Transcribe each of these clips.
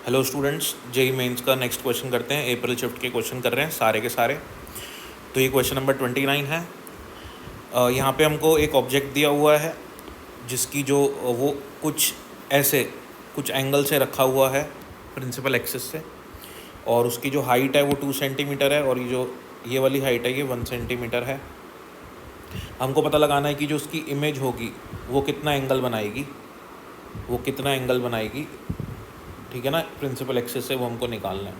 Hello students, JEE mains का next question करते हैं। अप्रैल शिफ्ट के क्वेश्चन कर रहे हैं सारे के सारे। तो ये क्वेश्चन नंबर 29 है। यहाँ पे हमको एक ऑब्जेक्ट दिया हुआ है जिसकी जो वो कुछ एंगल से रखा हुआ है प्रिंसिपल एक्सिस से, और उसकी जो हाइट है वो 2 सेंटीमीटर है, और ये वाली हाइट है ये 1 सेंटीमीटर है। हमको पता लगाना है कि जो उसकी इमेज होगी वो कितना एंगल बनाएगी, ठीक है ना, प्रिंसिपल एक्सिस से वो हमको निकालना है।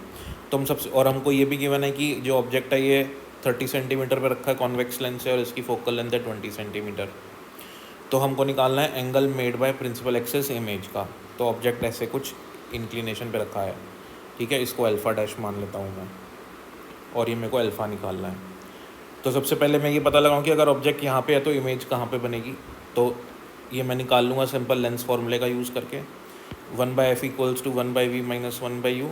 तो हमको ये भी गिवन है कि जो ऑब्जेक्ट है ये 30 सेंटीमीटर पे रखा है कॉन्वेक्स लेंस से, और इसकी फोकल लेंथ है 20 सेंटीमीटर। तो हमको निकालना है angle made by principal axis image का। तो ऑब्जेक्ट ऐसे कुछ इंक्लिनेशन पे रखा है, ठीक है, इसको अल्फ़ा डैश मान लेता हूँ मैं, और ये मेरे को अल्फ़ा निकालना है। तो सबसे पहले मैं ये पता लगाऊँ कि अगर ऑब्जेक्ट यहाँ पे है तो इमेज कहाँ पे बनेगी। तो ये मैं निकाल लूँगा सिंपल लेंस फार्मूले का यूज़ करके। 1/f equals to 1/v minus 1/u।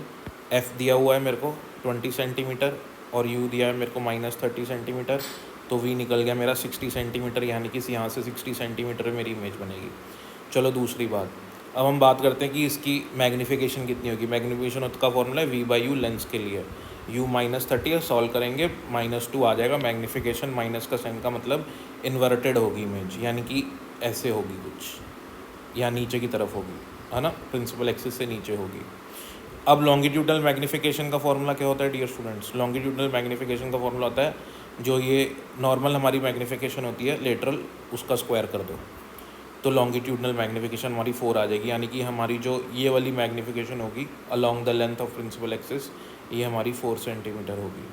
F दिया हुआ है मेरे को 20 सेंटीमीटर, और u दिया है मेरे को -30 सेंटीमीटर। तो v निकल गया मेरा 60 सेंटीमीटर, यानी कि यहाँ से 60 सेंटीमीटर में मेरी इमेज बनेगी। चलो दूसरी बात, अब हम बात करते हैं कि इसकी मैग्नीफिकेशन कितनी होगी। मैग्नीफिकेशन का फॉर्मूला है v/u लेंस के लिए। u -30 सॉल्व करेंगे, -2 आ जाएगा। मैग्नीफिकेशन माइनस का साइन का मतलब इन्वर्टेड होगी इमेज, यानी कि ऐसे होगी कुछ, या नीचे की तरफ होगी, है ना, प्रिंसिपल एक्सिस से नीचे होगी। अब लॉन्गिट्यूडनल मैग्नीफिकेशन का फॉर्मूला क्या होता है डियर स्टूडेंट्स? लॉन्गिट्यूडनल मैग्नीफिकेशन का फॉर्मूला होता है, जो ये नॉर्मल हमारी मैग्नीफिकेशन होती है लेटरल, उसका स्क्वायर कर दो, तो लॉन्गिट्यूडनल मैग्नीफिकेशन हमारी 4 आ जाएगी। यानी कि हमारी जो ये वाली मैग्नीफिकेशन होगी along the length of principal axis, ये हमारी 4 सेंटीमीटर होगी,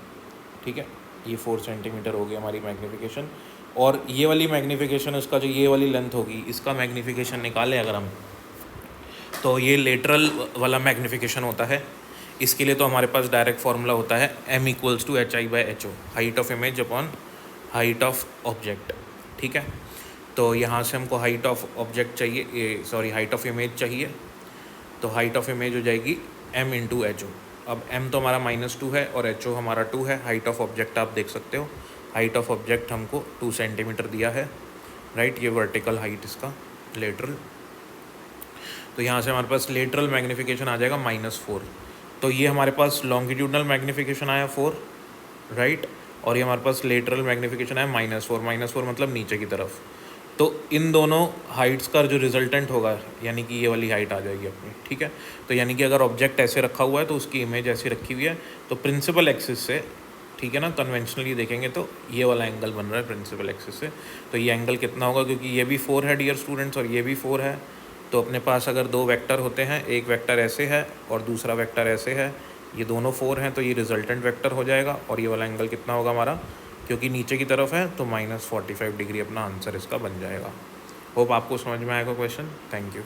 ठीक है। ये 4 सेंटीमीटर होगी हमारी मैग्नीफिकेशन। और ये वाली मैग्नीफिकेशन, इसका जो ये वाली लेंथ होगी, इसका मैग्नीफिकेशन निकालें अगर हम, तो ये लेटरल वाला मैग्नीफिकेशन होता है। इसके लिए तो हमारे पास डायरेक्ट फार्मूला होता है m equals to HI/HO, height of image upon height of object, ठीक है। तो यहाँ से हमको हाइट ऑफ ऑब्जेक्ट चाहिए, हाइट ऑफ इमेज चाहिए। तो हाइट ऑफ इमेज हो जाएगी m इंटू HO। अब m तो हमारा -2 है और HO हमारा 2 है। हाइट ऑफ ऑब्जेक्ट आप देख सकते हो, हाइट ऑफ ऑब्जेक्ट हमको 2 सेंटीमीटर दिया है, राइट। ये वर्टिकल हाइट इसका लेटरल। तो यहाँ से हमारे पास लेटरल मैग्नीफिकेशन आ जाएगा -4। तो ये हमारे पास लॉन्गिट्यूडनल मैग्नीफिकेशन आया 4, राइट, और ये हमारे पास लेटरल मैग्नीफिकेशन आया -4 मतलब नीचे की तरफ। तो इन दोनों हाइट्स का जो रिजल्टेंट होगा, यानी कि ये वाली हाइट आ जाएगी अपनी, ठीक है। तो यानी कि अगर ऑब्जेक्ट ऐसे रखा हुआ है तो उसकी इमेज ऐसी रखी हुई है, तो प्रिंसिपल एक्सिस से, ठीक है ना, कन्वेंशनली देखेंगे तो ये वाला एंगल बन रहा है प्रिंसिपल एक्सिस से। तो ये एंगल कितना होगा, क्योंकि ये भी 4 है डियर स्टूडेंट्स और ये भी 4 है। तो अपने पास अगर 2 वेक्टर होते हैं, एक वेक्टर ऐसे है और दूसरा वेक्टर ऐसे है, ये दोनों 4 हैं, तो ये रिजल्टेंट वेक्टर हो जाएगा। और ये वाला एंगल कितना होगा हमारा, क्योंकि नीचे की तरफ है तो -45 डिग्री अपना आंसर इसका बन जाएगा। होप आपको समझ में आएगा क्वेश्चन। Thank you.